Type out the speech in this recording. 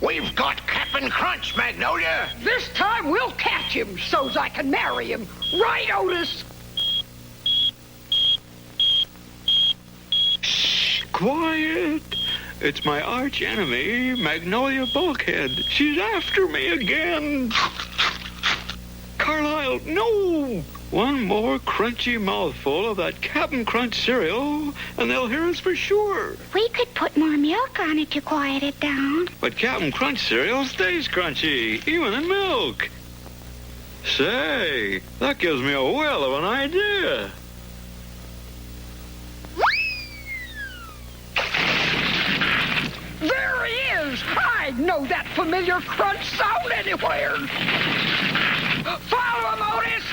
We've got Cap'n Crunch, Magnolia. This time we'll catch him so's I can marry him. Right, Otis? Shh, quiet. It's my arch enemy, Magnolia Bulkhead. She's after me again. Carlisle, no! One more crunchy mouthful of that Cap'n Crunch cereal, and they'll hear us for sure. We could put more milk on it to quiet it down. But Cap'n Crunch cereal stays crunchy, even in milk. Say, that gives me a whale of an idea. There he is! I know that familiar crunch sound anywhere. Follow him, Otis!